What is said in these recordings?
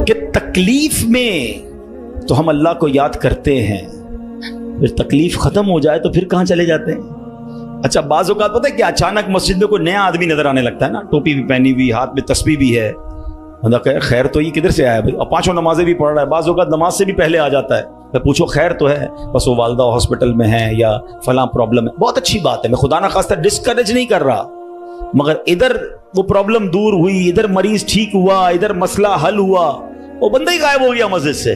کہ تکلیف میں تو ہم اللہ کو یاد کرتے ہیں، پھر تکلیف ختم ہو جائے تو پھر کہاں چلے جاتے ہیں؟ اچھا بعض اوقات پتہ ہے کہ اچانک مسجد میں کوئی نیا آدمی نظر آنے لگتا ہے نا، ٹوپی بھی پہنی ہوئی، ہاتھ میں تسبیح بھی ہے، بندہ کہے خیر تو یہ کدھر سے آیا بھائی، اور 5 نمازیں بھی پڑھ رہا ہے، بعض اوقات نماز سے بھی پہلے آ جاتا ہے، میں پوچھو خیر تو ہے، بس وہ والدہ ہاسپٹل میں ہے یا فلاں پرابلم ہے، بہت اچھی بات ہے، میں خدا نہ خواستہ ڈسکریج نہیں کر رہا، مگر ادھر وہ پرابلم دور ہوئی، ادھر مریض ٹھیک ہوا، ادھر مسئلہ حل ہوا، وہ بندہ ہی غائب ہو گیا مسجد سے،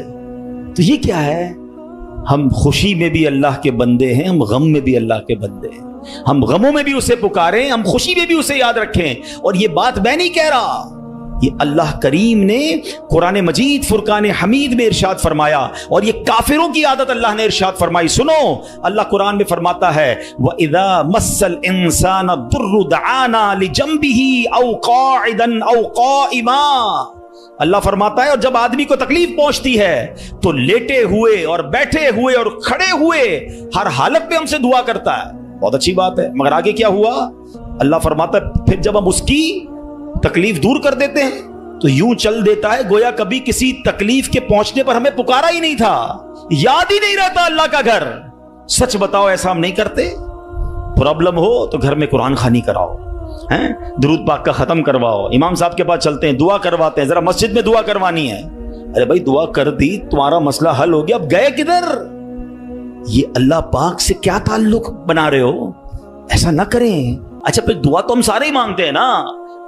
تو یہ کیا ہے؟ ہم خوشی میں بھی اللہ کے بندے ہیں، ہم غم میں بھی اللہ کے بندے ہیں، ہم غموں میں بھی اسے پکاریں، ہم خوشی میں بھی اسے یاد رکھیں، اور یہ بات میں نہیں کہہ رہا، یہ اللہ کریم نے قرآن مجید فرقان حمید میں ارشاد فرمایا، اور یہ کافروں کی عادت اللہ نے ارشاد فرمائی۔ سنو، اللہ قرآن میں فرماتا ہے وَإِذَا مَسَّ الْإِنسَانَ الضُّرُّ دَعَانَا لِجَنبِهِ أَوْ قَاعِدًا أَوْ قَائِمًا، اللہ فرماتا ہے اور جب آدمی کو تکلیف پہنچتی ہے تو لیٹے ہوئے اور بیٹھے ہوئے اور کھڑے ہوئے ہر حالت میں ہم سے دعا کرتا ہے، بہت اچھی بات ہے، مگر آگے کیا ہوا؟ اللہ فرماتا ہے پھر جب ہم اس کی تکلیف دور کر دیتے ہیں تو یوں چل دیتا ہے گویا کبھی کسی تکلیف کے پہنچنے پر ہمیں پکارا ہی نہیں تھا، یاد ہی نہیں رہتا اللہ کا گھر۔ سچ بتاؤ ایسا ہم نہیں کرتے؟ پرابلم ہو تو گھر میں قرآن خوانی کراؤ، درود پاک کا ختم کرواؤ، امام صاحب کے پاس چلتے ہیں، دعا کرواتے ہیں، ذرا مسجد میں دعا کروانی ہے، ارے بھائی دعا کر دی، تمہارا مسئلہ حل ہو گیا، اب گئے کدھر؟ یہ اللہ پاک سے کیا تعلق بنا رہے ہو؟ ایسا نہ کریں۔ اچھا پھر دعا تو ہم سارے ہی مانگتے ہیں نا،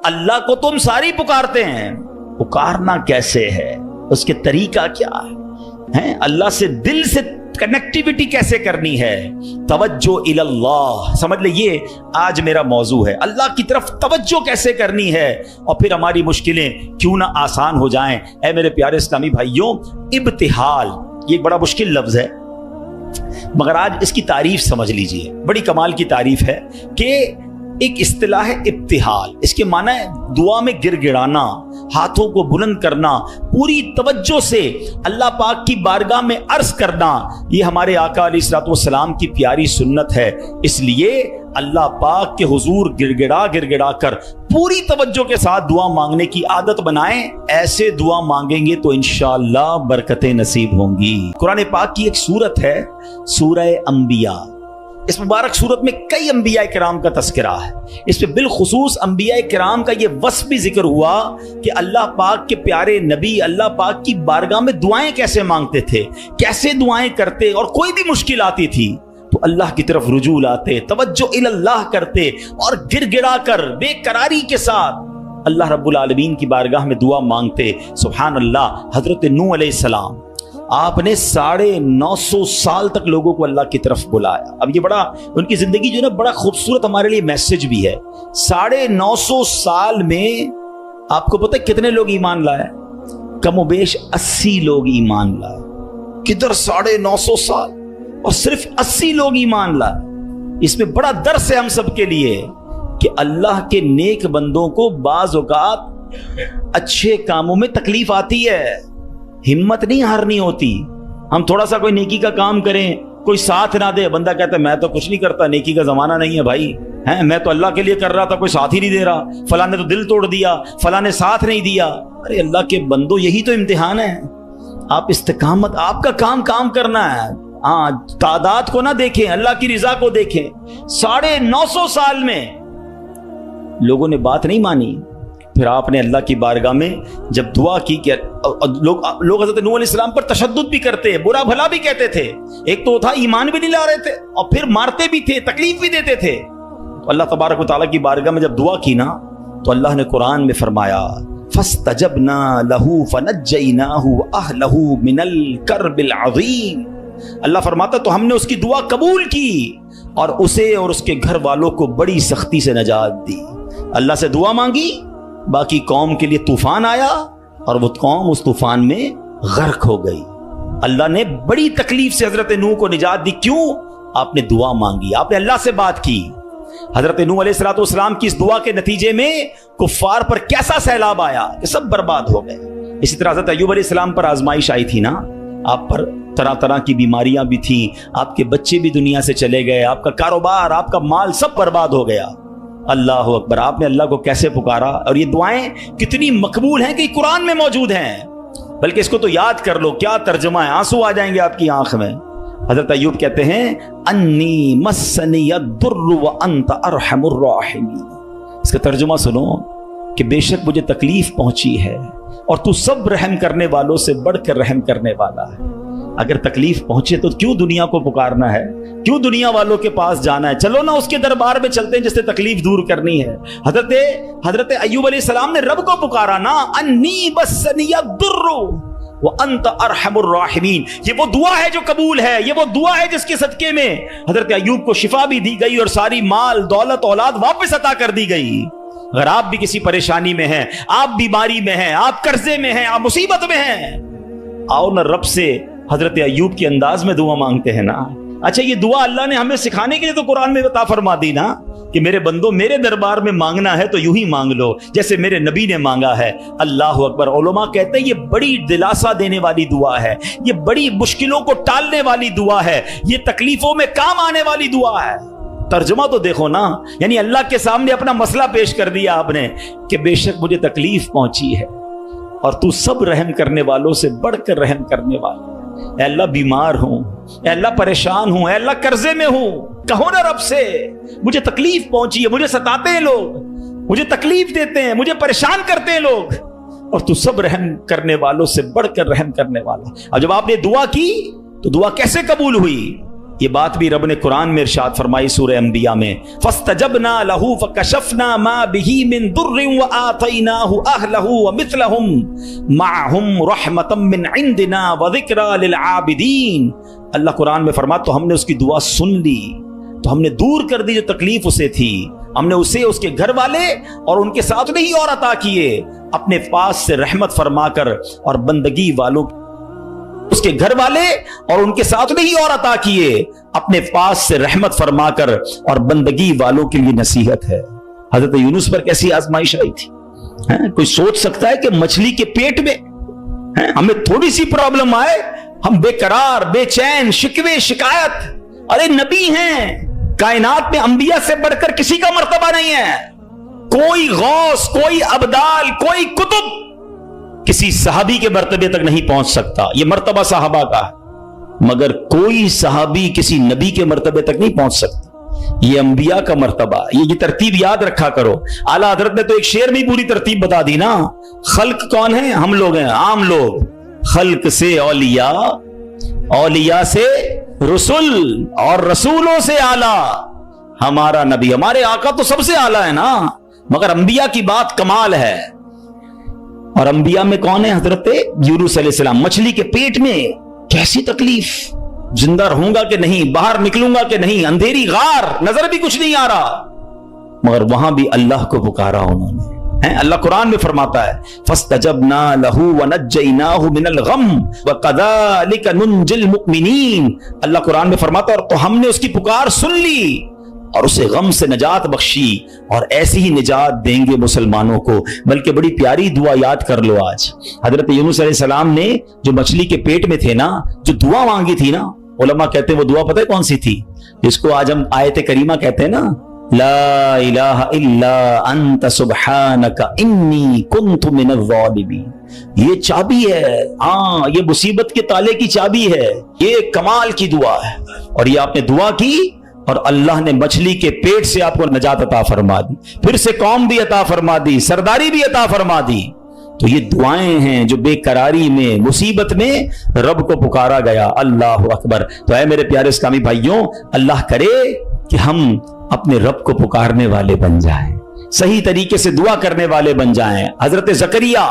اللہ کو تو ہم سارے ہی پکارتے ہیں، پکارنا کیسے ہے، اس کے طریقہ کیا ہے، اللہ سے دل سے کنیکٹیویٹی کیسے کرنی ہے، توجہ الی اللہ، سمجھ لے یہ آج میرا موضوع ہے، اللہ کی طرف توجہ کیسے کرنی ہے، اور پھر ہماری مشکلیں کیوں نہ آسان ہو جائیں۔ اے میرے پیارے اسلامی بھائیوں، ابتحال یہ ایک بڑا مشکل لفظ ہے، مگر آج اس کی تعریف سمجھ لیجئے، بڑی کمال کی تعریف ہے کہ ایک اصطلاح ہے ابتحال، اس کے معنی ہے دعا میں گر گڑانا، ہاتھوں کو بلند کرنا، پوری توجہ سے اللہ پاک کی بارگاہ میں عرض کرنا، یہ ہمارے آقا علیہ الصلوۃ والسلام کی پیاری سنت ہے، اس لیے اللہ پاک کے حضور گر گڑا کر پوری توجہ کے ساتھ دعا مانگنے کی عادت بنائیں، ایسے دعا مانگیں گے تو انشاءاللہ برکتیں نصیب ہوں گی۔ قرآن پاک کی ایک سورت ہے سورہ انبیاء، اس مبارک سورت میں کئی انبیاء کرام کا تذکرہ ہے، اس میں بالخصوص انبیاء کرام کا یہ وصف بھی ذکر ہوا کہ اللہ پاک کے پیارے نبی اللہ پاک کی بارگاہ میں دعائیں کیسے مانگتے تھے، کیسے دعائیں کرتے، اور کوئی بھی مشکل آتی تھی تو اللہ کی طرف رجوع لاتے، توجہ الی اللہ کرتے، اور گر گڑا کر بے قراری کے ساتھ اللہ رب العالمین کی بارگاہ میں دعا مانگتے۔ سبحان اللہ، حضرت نوح علیہ السلام آپ نے 950 سال تک لوگوں کو اللہ کی طرف بلایا۔ اب یہ بڑا ان کی زندگی جو ہے نا بڑا خوبصورت ہمارے لیے میسج بھی ہے۔ 950 سال میں آپ کو پتہ ہے کتنے لوگ ایمان لائے؟ کم و بیش 80 لوگ ایمان لائے۔ کدھر 950 سال اور صرف 80 لوگ ایمان لائے؟ اس میں بڑا درس ہے ہم سب کے لیے کہ اللہ کے نیک بندوں کو بعض اوقات اچھے کاموں میں تکلیف آتی ہے، ہمت نہیں ہارنی ہوتی۔ ہم تھوڑا سا کوئی نیکی کا کام کریں، کوئی ساتھ نہ دے، بندہ کہتا ہے میں تو کچھ نہیں کرتا، نیکی کا زمانہ نہیں ہے بھائی، میں تو اللہ کے لیے کر رہا تھا، کوئی ساتھ ہی نہیں دے رہا، فلاں نے تو دل توڑ دیا، فلاں نے ساتھ نہیں دیا۔ ارے اللہ کے بندو، یہی تو امتحان ہے، آپ استقامت، آپ کا کام کرنا ہے، تعداد کو نہ دیکھیں، اللہ کی رضا کو دیکھیں۔ 950 سال میں لوگوں نے بات نہیں مانی، پھر آپ نے اللہ کی بارگاہ میں جب دعا کی کہ لوگ حضرت نوح علیہ السلام پر تشدد بھی کرتے، برا بھلا بھی کہتے تھے، ایک تو تھا ایمان بھی نہیں لا رہے تھے اور پھر مارتے بھی تھے، تکلیف بھی دیتے تھے، تو اللہ تبارک و تعالیٰ کی بارگاہ میں جب دعا کی نا تو اللہ نے قرآن میں فرمایا فَاسْتَجَبْنَا لَهُ فَنَجَّيْنَاهُ وَأَهْلَهُ مِنَ الْكَرْبِ الْعَظِيمِ، اللہ فرماتا تو ہم نے اس کی دعا قبول کی اور اسے اور اس کے گھر والوں کو بڑی سختی سے نجات دی۔ اللہ سے دعا مانگی، باقی قوم کے لیے طوفان آیا اور وہ قوم اس طوفان میں غرق ہو گئی۔ اللہ نے بڑی تکلیف سے حضرت نوح کو نجات دی، کیوں؟ آپ نے دعا مانگی، آپ نے اللہ سے بات کی۔ حضرت نوح علیہ السلام کی اس دعا کے نتیجے میں کفار پر کیسا سیلاب آیا کہ سب برباد ہو گئے۔ اسی طرح حضرت ایوب علیہ السلام پر آزمائش آئی تھی نا، آپ پر طرح طرح کی بیماریاں بھی تھیں، آپ کے بچے بھی دنیا سے چلے گئے، آپ کا کاروبار، آپ کا مال سب برباد ہو گیا۔ اللہ اکبر، آپ نے اللہ کو کیسے پکارا، اور یہ دعائیں کتنی مقبول ہیں کہ قرآن میں موجود ہیں۔ بلکہ اس کو تو یاد کر لو، کیا ترجمہ ہے، آنسو آ جائیں گے آپ کی آنکھ میں۔ حضرت ایوب کہتے ہیں انی مسنی الضر وانت ارحم الراحمین، اس کا ترجمہ سنو کہ بے شک مجھے تکلیف پہنچی ہے اور تو سب رحم کرنے والوں سے بڑھ کر رحم کرنے والا ہے۔ اگر تکلیف پہنچے تو کیوں دنیا کو پکارنا ہے، کیوں دنیا والوں کے پاس جانا ہے؟ چلو نا اس کے دربار میں چلتے ہیں جس سے تکلیف دور کرنی ہے۔ حضرت ایوب علیہ السلام نے رب کو پکارا نا، انی مسنی الضر وانت ارحم الراحمین، یہ وہ دعا ہے جو قبول ہے، یہ وہ دعا ہے جس کے صدقے میں حضرت ایوب کو شفا بھی دی گئی اور ساری مال دولت اولاد واپس عطا کر دی گئی۔ اگر آپ بھی کسی پریشانی میں ہیں، آپ بیماری میں ہیں، آپ قرضے میں ہیں، آپ مصیبت میں ہیں، آؤ نا رب سے حضرت ایوب کے انداز میں دعا مانگتے ہیں نا۔ اچھا یہ دعا اللہ نے ہمیں سکھانے کے لیے تو قرآن میں عطا فرما دی نا کہ میرے بندو میرے دربار میں مانگنا ہے تو یوں ہی مانگ لو جیسے میرے نبی نے مانگا ہے۔ اللہ اکبر۔ علماء کہتے ہیں یہ بڑی دلاسا دینے والی دعا ہے، یہ بڑی مشکلوں کو ٹالنے والی دعا ہے، یہ تکلیفوں میں کام آنے والی دعا ہے۔ ترجمہ تو دیکھو نا، یعنی اللہ کے سامنے اپنا مسئلہ پیش کر دیا آپ نے کہ بے شک مجھے تکلیف پہنچی ہے اور تو سب رحم کرنے والوں سے بڑھ کر رحم کرنے والا۔ اے اللہ بیمار ہوں، اے اللہ پریشان ہوں، اے اللہ قرضے میں ہوں، کہو نا رب سے مجھے تکلیف پہنچی ہے، مجھے ستاتے ہیں لوگ، مجھے تکلیف دیتے ہیں، مجھے پریشان کرتے ہیں لوگ، اور تو سب رحم کرنے والوں سے بڑھ کر رحم کرنے والا۔ اب جب آپ نے دعا کی تو دعا کیسے قبول ہوئی؟ یہ بات بھی رب نے قرآن میں ارشاد فرمائی سورہ انبیاء میں، فَاسْتَجَبْنَا لَهُ فَكَشَفْنَا مَا بِهِ مِن ضُرٍّ وَآتَيْنَاهُ أَهْلَهُ وَمِثْلَهُمْ مَعَهُمْ رَحْمَةً مِّنْ عِنْدِنَا وَذِكْرَىٰ لِلْعَابِدِينَ۔ اللہ قرآن میں فرماتا تو ہم نے اس کی دعا سن لی، تو ہم نے دور کر دی جو تکلیف اسے تھی، ہم نے اسے اس کے گھر والے اور ان کے ساتھ نہیں اور عطا کیے، اپنے پاس سے رحمت فرما کر اور بندگی والوں اس کے گھر والے اور ان کے ساتھ نہیں اور عطا کیے، اپنے پاس سے رحمت فرما کر اور بندگی والوں کے لیے نصیحت ہے۔ حضرت یونس پر کیسی آزمائش آئی تھی؟ کوئی سوچ سکتا ہے کہ مچھلی کے پیٹ میں ہمیں تھوڑی سی پرابلم آئے ہم بے قرار، بے چین، شکوے، شکایت؟ ارے نبی ہیں، کائنات میں انبیاء سے بڑھ کر کسی کا مرتبہ نہیں ہے، کوئی غوث، کوئی ابدال، کوئی کتب کسی صحابی کے مرتبے تک نہیں پہنچ سکتا، یہ مرتبہ صحابہ کا ہے، مگر کوئی صحابی کسی نبی کے مرتبے تک نہیں پہنچ سکتا، یہ انبیاء کا مرتبہ۔ یہ ترتیب یاد رکھا کرو۔ اعلیٰ حضرت نے تو ایک شعر میں پوری ترتیب بتا دی نا۔ خلق کون ہے؟ ہم لوگ ہیں، عام لوگ۔ خلق سے اولیاء، اولیاء سے رسول، اور رسولوں سے اعلیٰ ہمارا نبی۔ ہمارے آقا تو سب سے اعلیٰ ہے نا، مگر انبیاء کی بات کمال ہے۔ اور انبیاء میں کون ہے؟ حضرت یونس علیہ السلام۔ مچھلی کے پیٹ میں کیسی تکلیف، زندہ رہوں گا کہ نہیں، باہر نکلوں گا کہ نہیں، اندھیری غار، نظر بھی کچھ نہیں آ رہا، مگر وہاں بھی اللہ کو پکارا انہوں نے۔ اللہ قرآن میں فرماتا ہے فَاسْتَجَبْنَا لَهُ وَنَجَّيْنَاهُ مِنَ الْغَمِّ وَكَذَلِكَ نُنْجِي الْمُؤْمِنِينَ۔ اللہ قرآن میں فرماتا ہے اور تو ہم نے اس کی پکار سن لی اور اسے غم سے نجات بخشی، اور ایسی ہی نجات دیں گے مسلمانوں کو۔ بلکہ بڑی پیاری دعا یاد کر لو آج۔ حضرت یونس علیہ السلام نے جو مچھلی کے پیٹ میں تھے نا، جو دعا مانگی تھی نا، علماء کہتے ہیں وہ دعا پتہ ہے کون سی تھی؟ جس کو آج ہم آیت کریمہ کہتے ہیں نا، لا الہ الا انت سبحانک انی کنت من الظالمین۔ یہ چابی ہے، ہاں یہ مصیبت کے تالے کی چابی ہے، یہ کمال کی دعا ہے۔ اور یہ آپ نے دعا کی اور اللہ نے مچھلی کے پیٹ سے آپ کو نجات عطا فرما دی، پھر سے قوم بھی عطا فرما دی، سرداری بھی عطا فرما دی۔ تو یہ دعائیں ہیں جو بے قراری میں، مصیبت میں رب کو پکارا گیا۔ اللہ اکبر۔ تو اے میرے پیارے اسلامی بھائیوں، اللہ کرے کہ ہم اپنے رب کو پکارنے والے بن جائیں، صحیح طریقے سے دعا کرنے والے بن جائیں۔ حضرت زکریا،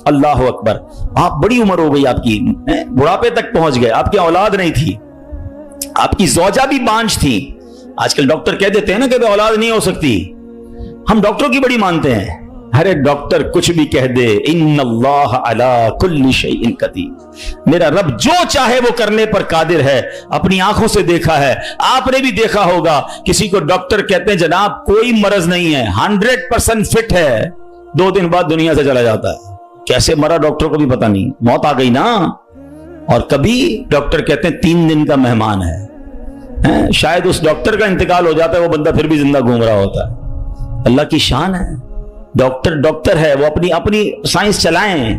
اللہ اکبر، آپ بڑی عمر ہو گئی، آپ کی بڑھاپے تک پہنچ گئے، آپ کی اولاد نہیں تھی، آپ کی زوجہ بھی بانجھ تھی۔ آج کل ڈاکٹر کہہ دیتے ہیں نا کہ اولاد نہیں ہو سکتی، ہم ڈاکٹروں کی بڑی مانتے ہیں۔ ارے ڈاکٹر کچھ بھی کہہ دے، ان اللہ علی کل شیء قدیر، میرا رب جو چاہے وہ کرنے پر قادر ہے۔ اپنی آنکھوں سے دیکھا ہے، آپ نے بھی دیکھا ہوگا، کسی کو ڈاکٹر کہتے ہیں جناب کوئی مرض نہیں ہے، 100% فٹ ہے، 2 دن بعد دنیا سے چلا جاتا ہے، کیسے مرا ڈاکٹر کو بھی پتہ نہیں، موت آ گئی نا۔ اور کبھی ڈاکٹر کہتے ہیں 3 دن کا مہمان ہے، شاید اس ڈاکٹر کا انتقال ہو جاتا ہے، وہ بندہ پھر بھی زندہ گھوم رہا ہوتا ہے۔ اللہ کی شان ہے، ڈاکٹر ڈاکٹر ہے، وہ اپنی سائنس چلائیں،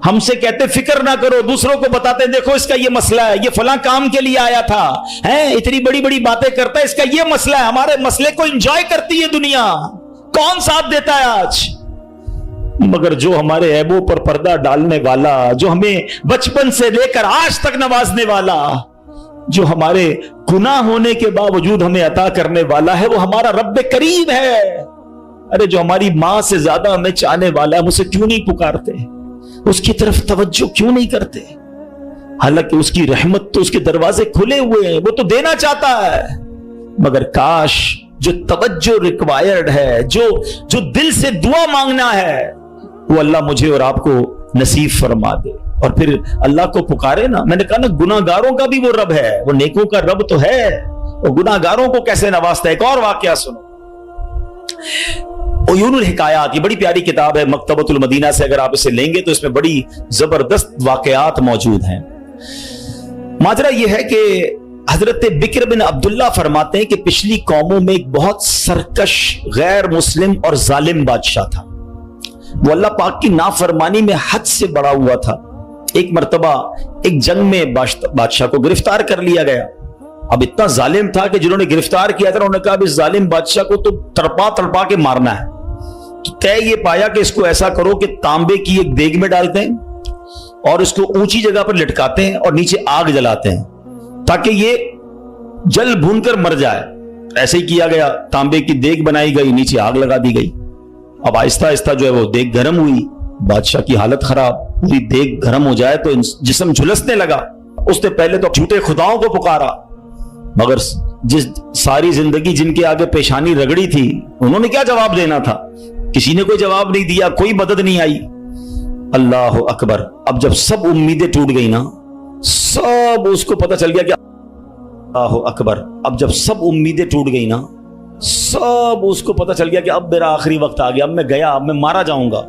ہم سے کہتے فکر نہ کرو، دوسروں کو بتاتے دیکھو اس کا یہ مسئلہ ہے، یہ فلاں کام کے لیے آیا تھا، اتنی بڑی بڑی باتیں کرتا ہے، اس کا یہ مسئلہ ہے، ہمارے مسئلے کو انجوائے کرتی ہے دنیا، کون ساتھ دیتا ہے آج؟ مگر جو ہمارے عیبوں پر پردہ ڈالنے والا، جو ہمیں بچپن سے لے کر آج تک نوازنے والا، جو ہمارے گناہ ہونے کے باوجود ہمیں عطا کرنے والا ہے، وہ ہمارا رب کریم ہے۔ ارے جو ہماری ماں سے زیادہ ہمیں چاہنے والا ہے، ہم اسے کیوں نہیں پکارتے؟ اس کی طرف توجہ کیوں نہیں کرتے؟ حالانکہ اس کی رحمت تو اس کے دروازے کھلے ہوئے ہیں، وہ تو دینا چاہتا ہے، مگر کاش جو توجہ ریکوائرڈ ہے، جو دل سے دعا مانگنا ہے، وہ اللہ مجھے اور آپ کو نصیب فرما دے، اور پھر اللہ کو پکارے نا۔ میں نے کہا نا گناہگاروں کا بھی وہ رب ہے، وہ نیکوں کا رب تو ہے، وہ گناہگاروں کو کیسے نوازتا ہے۔ ایک اور واقعہ سنو، عیون الحکایات، یہ بڑی پیاری کتاب ہے مکتبۃ المدینہ سے، اگر آپ اسے لیں گے تو اس میں بڑی زبردست واقعات موجود ہیں۔ ماجرا یہ ہے کہ حضرت بکر بن عبداللہ فرماتے ہیں کہ پچھلی قوموں میں ایک بہت سرکش، غیر مسلم اور ظالم بادشاہ تھا، وہ اللہ پاک کی نافرمانی میں حد سے بڑا ہوا تھا۔ ایک مرتبہ ایک جنگ میں بادشاہ کو گرفتار کر لیا گیا۔ اب اتنا ظالم تھا کہ جنہوں نے گرفتار کیا تھا انہوں نے کہا اس ظالم بادشاہ کو تو تڑپا کے مارنا ہے۔ تو طے یہ پایا کہ اس کو ایسا کرو کہ تانبے کی ایک دیگ میں ڈالتے ہیں اور اس کو اونچی جگہ پر لٹکاتے ہیں اور نیچے آگ جلاتے ہیں تاکہ یہ جل بھون کر مر جائے۔ ایسے ہی کیا گیا، تانبے کی دیگ بنائی گئی، نیچے آگ لگا دی گئی۔ اب آہستہ آہستہ جو ہے وہ دیگ گرم ہوئی، بادشاہ کی حالت خراب، پوری دیگ گرم ہو جائے تو جسم جھلسنے لگا۔ اس نے پہلے تو جھوٹے خداؤں کو پکارا، مگر جس ساری زندگی جن کے آگے پیشانی رگڑی تھی انہوں نے کیا جواب دینا تھا؟ کسی نے کوئی جواب نہیں دیا، کوئی مدد نہیں آئی۔ اللہ اکبر، اب جب سب امیدیں ٹوٹ گئی نا، سب اس کو پتہ چل گیا کہ اللہ اکبر، اب جب سب امیدیں ٹوٹ گئی نا، سب اس کو پتہ چل گیا کہ اب میرا آخری وقت آ گیا، اب میں گیا، اب میں مارا جاؤں گا۔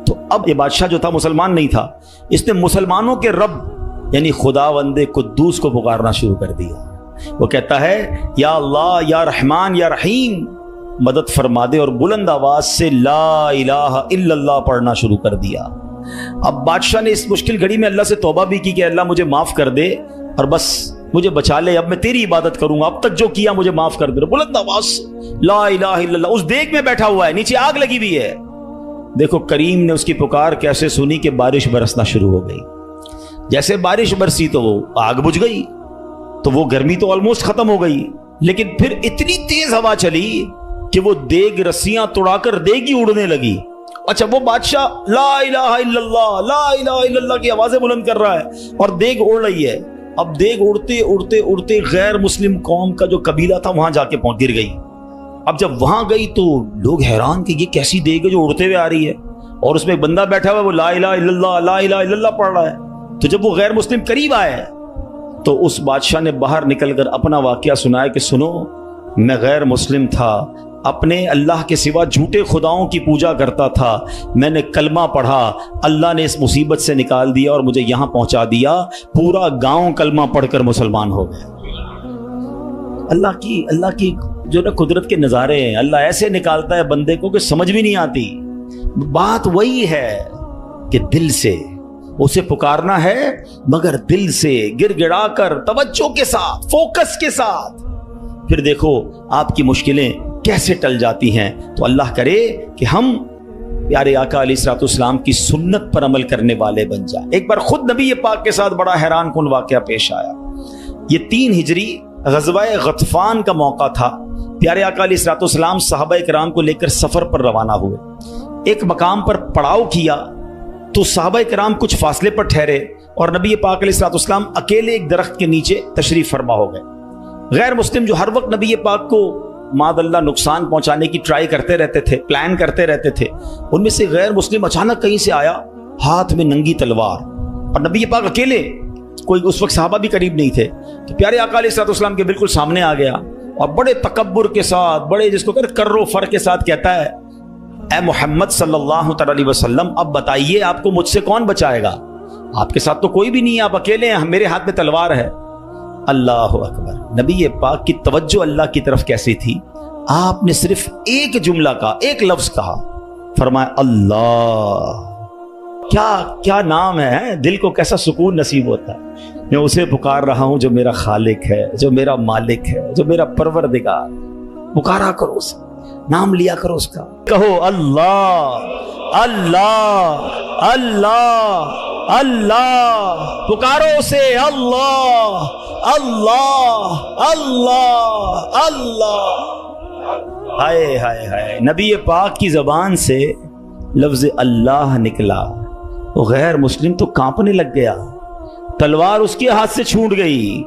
تو اب یہ بادشاہ جو تھا مسلمان نہیں تھا، اس نے مسلمانوں کے رب یعنی خداوند قدوس کو پکارنا شروع کر دیا۔ وہ کہتا ہے یا اللہ، یا رحمان، یا رحیم، مدد فرما دے، اور بلند آواز سے لا الہ الا اللہ پڑھنا شروع کر دیا۔ اب بادشاہ نے اس مشکل گھڑی میں اللہ سے توبہ بھی کی کہ اللہ مجھے معاف کر دے اور بس مجھے بچا لے، اب میں تیری عبادت کروں گا، اب تک جو کیا مجھے معاف کر دے۔ بلند آواز سے لا الہ الا اللہ، اس دیگ میں بیٹھا ہوا ہے، نیچے آگ لگی ہوئی ہے۔ دیکھو کریم نے اس کی پکار کیسے سنی کہ بارش برسنا شروع ہو گئی۔ جیسے بارش برسی تو وہ آگ بجھ گئی، تو وہ گرمی تو آلموسٹ ختم ہو گئی، لیکن پھر اتنی تیز ہوا چلی کہ وہ دیگ رسیاں توڑا کر دیگ ہی اڑنے لگی۔ اچھا، وہ بادشاہ لا الہ الا اللہ، لا الہ الا اللہ کی آوازیں بلند کر رہا ہے اور دیگ اڑ رہی ہے۔ اب دیگ اڑتے اڑتے اڑتے غیر مسلم قوم کا جو قبیلہ تھا وہاں جا کے گر گئی۔ اب جب وہاں گئی تو لوگ حیران کہ یہ کیسی دیگ ہے جو اڑتے ہوئے آ رہی ہے، اور اس میں ایک بندہ بیٹھا ہوا ہے، وہ لا الہ الا اللہ، لا الہ الا اللہ پڑھ رہا ہے۔ تو جب وہ غیر مسلم قریب آئے تو اس بادشاہ نے باہر نکل کر اپنا واقعہ سنایا کہ سنو، میں غیر مسلم تھا، اپنے اللہ کے سوا جھوٹے خداؤں کی پوجا کرتا تھا، میں نے کلمہ پڑھا، اللہ نے اس مصیبت سے نکال دیا اور مجھے یہاں پہنچا دیا، پورا گاؤں کلمہ پڑھ کر مسلمان ہو گئے۔ اللہ کی جو نا قدرت کے نظارے ہیں، اللہ ایسے نکالتا ہے بندے کو کہ سمجھ بھی نہیں آتی۔ بات وہی ہے کہ دل سے اسے پکارنا ہے، مگر دل سے گر گڑا کر توجہ کے ساتھ، فوکس کے ساتھ، پھر دیکھو آپ کی مشکلیں کیسے ٹل جاتی ہیں۔ تو اللہ کرے کہ ہم پیارے آقا علیہ الصلوۃ والسلام کی سنت پر عمل کرنے والے بن جائیں۔ ایک بار خود نبی پاک کے ساتھ بڑا حیران کن واقعہ پیش آیا۔ یہ 3 ہجری غزوہ غطفان کا موقع تھا۔ پیارے آقا علیہ الصلوۃ والسلام صحابہ کرام کو لے کر سفر پر روانہ ہوئے۔ ایک مقام پر پڑاؤ کیا تو صحابہ کرام کچھ فاصلے پر ٹھہرے اور نبی پاک علیہ الصلوۃ والسلام اکیلے ایک درخت کے نیچے تشریف فرما ہو گئے۔ غیر مسلم جو ہر وقت نبی پاک کو معاذ اللہ نقصان پہنچانے کی ٹرائی کرتے رہتے تھے، پلان کرتے رہتے تھے، ان میں سے غیر مسلم اچانک کہیں سے آیا ہاتھ میں ننگی تلوار، اور نبی پاک اکیلے، کوئی اس وقت صحابہ بھی قریب نہیں تھے، تو پیارے آقا علیہ الصلوۃ والسلام کے بالکل سامنے آ گیا اور بڑے تکبر کے ساتھ، بڑے جس کو کہتے کر و فر کے ساتھ کہتا ہے، اے محمد صلی اللہ علیہ وسلم، اب بتائیے آپ کو مجھ سے کون بچائے گا؟ آپ کے ساتھ تو کوئی بھی نہیں ہے، آپ اکیلے ہیں، میرے ہاتھ میں تلوار ہے۔ اللہ اکبر، نبی پاک کی توجہ اللہ کی طرف کیسی تھی؟ آپ نے صرف ایک جملہ کا، ایک لفظ کہا، فرمایا اللہ کیا نام ہے، دل کو کیسا سکون نصیب ہوتا ہے۔ میں اسے پکار رہا ہوں جو میرا خالق ہے، جو میرا مالک ہے، جو میرا پروردگار۔ پکارا کرو اسے، نام لیا کرو اس کا، کہو اللہ اللہ اللہ اللہ، پکارو اسے اللہ اللہ اللہ اللہ۔ ہائے ہائے ہائے، نبی پاک کی زبان سے لفظ اللہ نکلا، وہ غیر مسلم تو کانپنے لگ گیا، تلوار اس کے ہاتھ سے چھوٹ گئی۔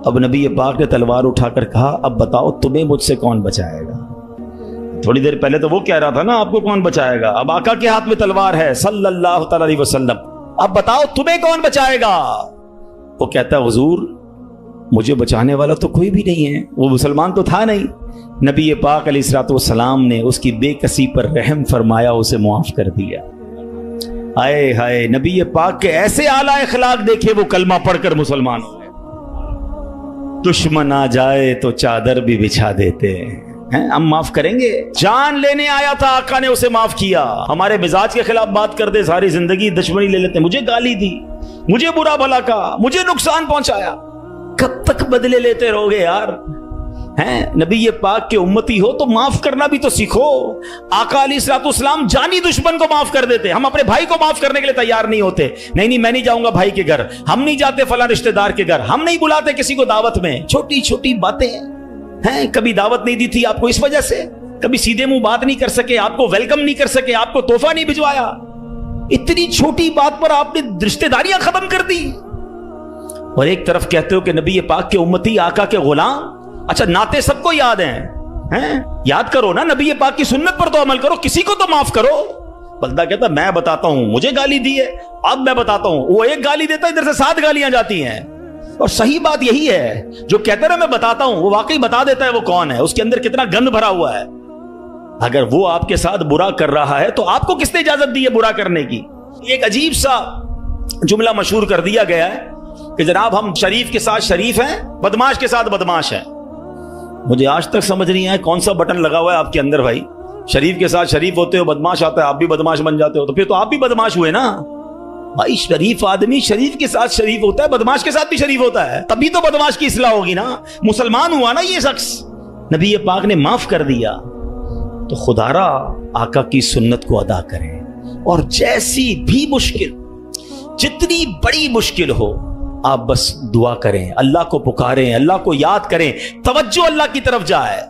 اب نبی پاک نے تلوار اٹھا کر کہا اب بتاؤ تمہیں مجھ سے کون بچائے گا؟ تھوڑی دیر پہلے تو وہ کہہ رہا تھا نا آپ کو کون بچائے گا، اب آقا کے ہاتھ میں تلوار ہے صلی اللہ تعالی علیہ وسلم، اب بتاؤ تمہیں کون بچائے گا؟ وہ کہتا ہے حضور مجھے بچانے والا تو کوئی بھی نہیں ہے، وہ مسلمان تو تھا نہیں۔ نبی پاک علیہ الصلوۃ والسلام نے اس کی بے کسی پر رحم فرمایا، اسے معاف کر دیا۔ ہائے ہائے، نبی پاک کے ایسے اعلیٰ اخلاق دیکھے، وہ کلمہ پڑھ کر مسلمان ہو گئے۔ دشمن آ جائے تو چادر بھی بچھا دیتے ہیں، ہم معاف کریں گے۔ جان لینے آیا تھا آقا نے اسے معاف کیا، ہمارے مزاج کے خلاف بات کر دے ساری زندگی دشمنی لے لیتے، مجھے گالی دی، مجھے برا بھلا کہا، مجھے نقصان پہنچایا، کب تک بدلے لیتے رہو گے یار؟ نبی پاک کے امتی ہو تو معاف کرنا بھی تو سیکھو۔ آقا علیہ الصلوۃ والسلام جانی دشمن کو معاف کر دیتے، ہم اپنے بھائی کو معاف کرنے کے لیے تیار نہیں ہوتے، نہیں میں نہیں جاؤں گا بھائی کے گھر، ہم نہیں جاتے فلاں رشتہ دار کے گھر، ہم نہیں بلاتے کسی کو دعوت میں۔ چھوٹی چھوٹی باتیں ہیں، کبھی دعوت نہیں دی تھی آپ کو اس وجہ سے، کبھی سیدھے منہ بات نہیں کر سکے، آپ کو ویلکم نہیں کر سکے، آپ کو تحفہ نہیں بھجوایا، اتنی چھوٹی بات پر آپ نے رشتہ داریاں ختم کر دی۔ اور ایک طرف کہتے ہو کہ نبی پاک کے امتی، آقا کے غلام، اچھا نعتیں سب کو یاد ہیں، یاد کرو نا، نبی پاک کی سنت پر تو عمل کرو، کسی کو تو معاف کرو۔ بندہ کہتا میں بتاتا ہوں، مجھے گالی دی ہے، اب میں بتاتا ہوں، وہ ایک گالی دیتا ہے ادھر سے 7 گالیاں جاتی ہیں۔ اور صحیح بات یہی ہے، جو کہتا ہے میں بتاتا ہوں، وہ واقعی بتا دیتا ہے وہ کون ہے، اس کے اندر کتنا گند بھرا ہوا ہے۔ اگر وہ آپ کے ساتھ برا کر رہا ہے تو آپ کو کس نے اجازت دی ہے برا کرنے کی؟ ایک عجیب سا جملہ مشہور کر دیا گیا ہے کہ جناب ہم شریف کے ساتھ شریف ہیں، بدماش کے ساتھ بدماش ہیں۔ مجھے آج تک سمجھ نہیں آیا کون سا بٹن لگا ہوا ہے آپ کے اندر بھائی؟ شریف کے ساتھ شریف ہوتے ہو، بدماش آتا ہے آپ بھی بدماش بن جاتے ہو، تو پھر تو آپ بھی بدماش ہوئے نا بھائی۔ شریف آدمی شریف کے ساتھ شریف ہوتا ہے، بدماش کے ساتھ بھی شریف ہوتا ہے، تبھی تو بدماش کی اصلاح ہوگی نا، مسلمان ہوا نا یہ شخص۔ نبی پاک نے معاف کر دیا، تو خدا را آقا کی سنت کو ادا کریں، اور جیسی بھی مشکل، جتنی بڑی مشکل ہو، آپ بس دعا کریں، اللہ کو پکاریں، اللہ کو یاد کریں، توجہ اللہ کی طرف جائے۔